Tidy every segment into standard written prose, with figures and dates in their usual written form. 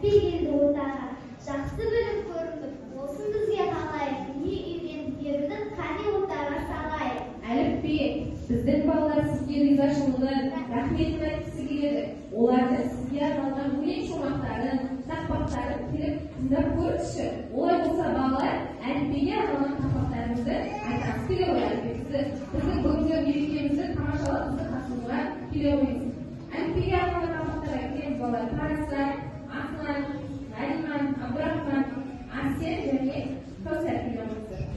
әліпби келді ортаға. Жақсы білім көрініп, болсын бізге қалайық, не үйреніп берудің қане ортаға салайық. Әліпби, біздің балалар сізге ризашылығын, рахметін айтқысы келеді. Оларды сізге арналған өлең шумақтарын, тақпақтарын келіп тыңдап көріңізші. Олай болса балалар әліпбиге арналған тақпақтарымызды айтқысы келе қояды. Біздің бүгінгі мерекемізді тамашалап бізді қатысуға келе қойыңыз. Әліпбиге арналған тақпақтарға келеміз балалар. Парасат, Асман, Әлиман, Абдурахман, Арсен және Кәусар келе қойыңыздар.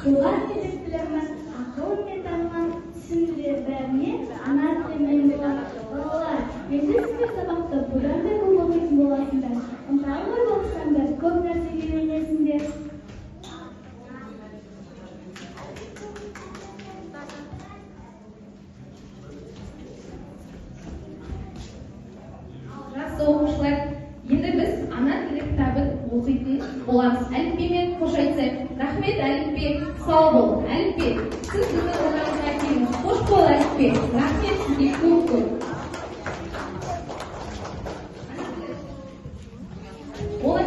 Tuhan hidup bilangan aku teman sendirinya anak teman bola. Mungkin sebab bulan berkumpul bola dan entah bosan berkumpul dirinya sendiri. Жақсы оқушылар, енді біз ана тілі кітабын оқитын боламыз. Әліппемен қош айтсақ. Рахмет, әліппе. Сау бол, әліппе. Сіз біздің ортамызға келіңіз. Қош бол, әліппе. Рахмет сізге көп. Олай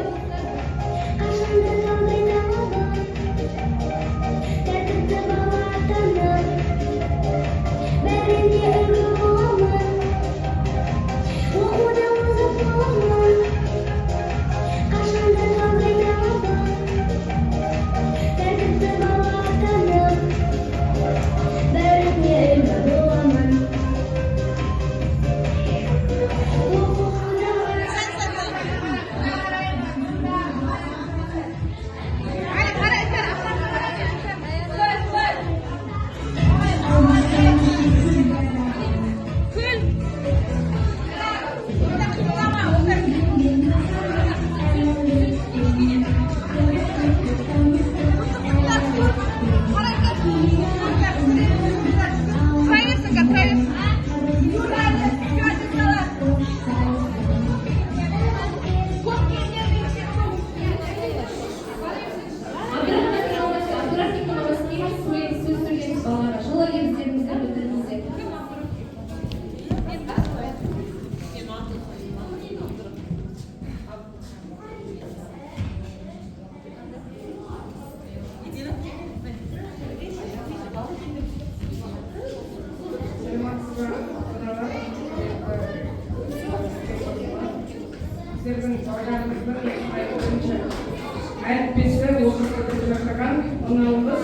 Әліппесі осы сұраққа жасаған ұнауымыз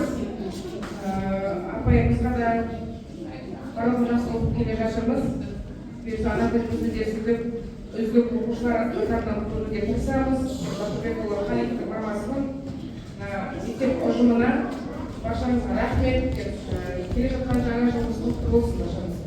apa yang bisa dan orang жас болып келе жатырмыз. Біз ана тілімізді де сөйтіп үздік оқушылар қатарынан көруге тырысамыз. Бақытбекұлы Халиковтың мамасының мектеп ұжымына баршаңызға рахмет. Келе жатқан жаңа жылымыз құтты болсын баршаңызға.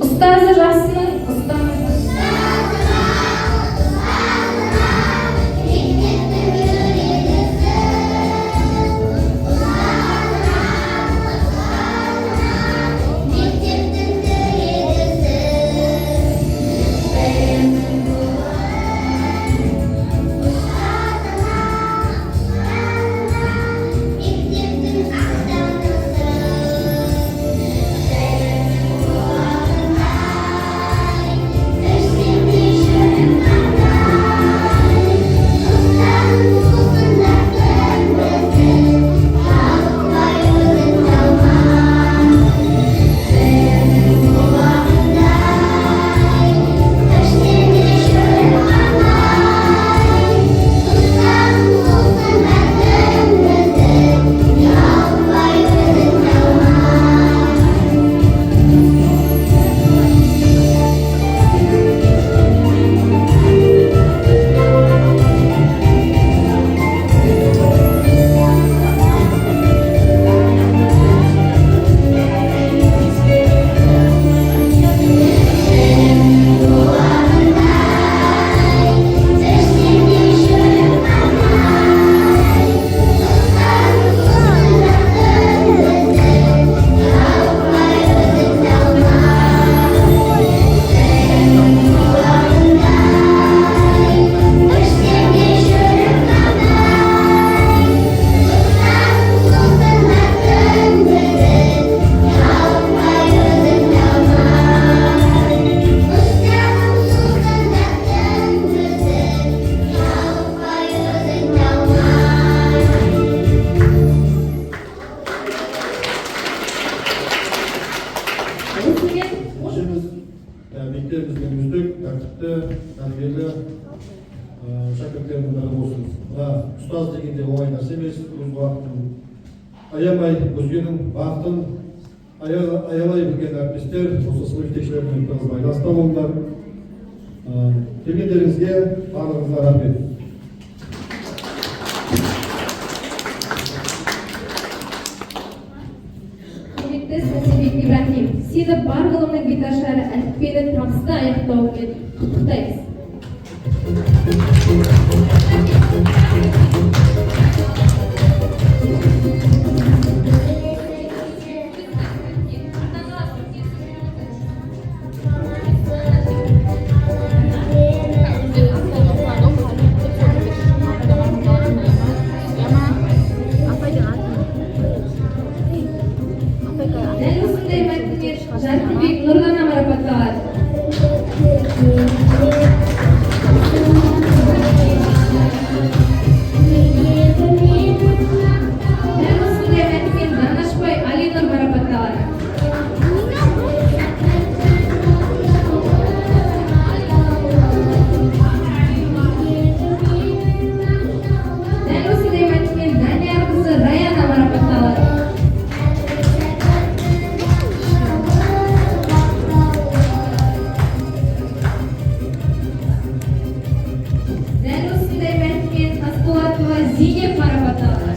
Ustazı жақсының ұстамы. мектебіміздің үздік, тәртіпті, тәрбиелі шәкірттердің бірі болсын. Ұстаз дегенде оңай нәрсе емес, өз уақытын аямай, өзгенің бақытын аялай білген әріптестер, осы сынып жетекшілерімен тығыз байланыста болыңдар. Келгендеріңізге барлығыңызға рахмет. İbrahim, sizi бар ғылымның беташары әліппені табысты аяқтауымен құттықтаймыз. Жарқынбек Нұрдана марапатталады. Зинеп марапатталды.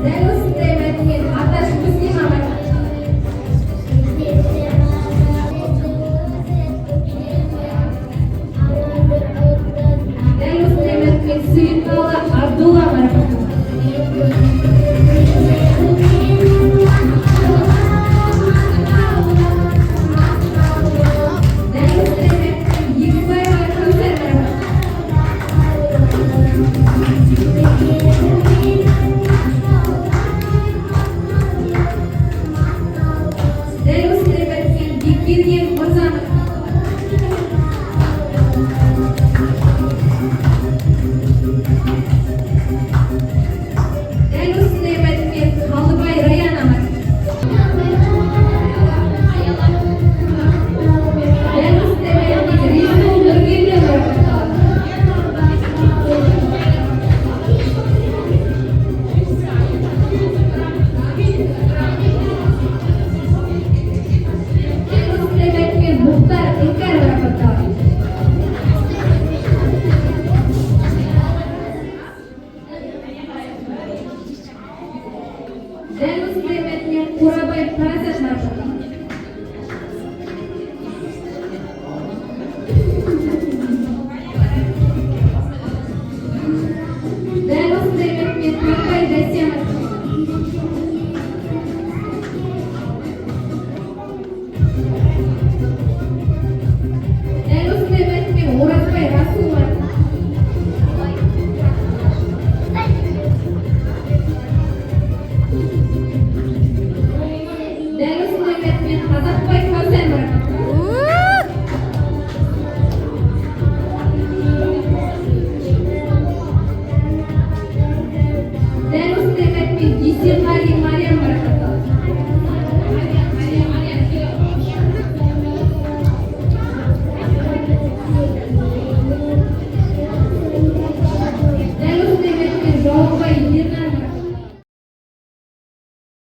Дәл осындай мәдениет Аташ Муслимова. Дәл осындай мәдениет Сүйінбалы Абдулла марапатталды. Дәл осындай мәдениет Егізбаева Кәусар марапатталды. Дәл осындай мәдениет Бекберген Мырзанов. Дәл осындай мәдениет Қалдыбай Раян марапатталды. Дәл осындай мәдениет Риза Нұргелді марапатталды. Дәл осындай мәдениет Мұхтар Ілкәр марапатталды. Дәл осындай мәдениет Қорабай Парасат марапатталды. Дәл осындай мәдениет Мақпай Дәсия марапатталды.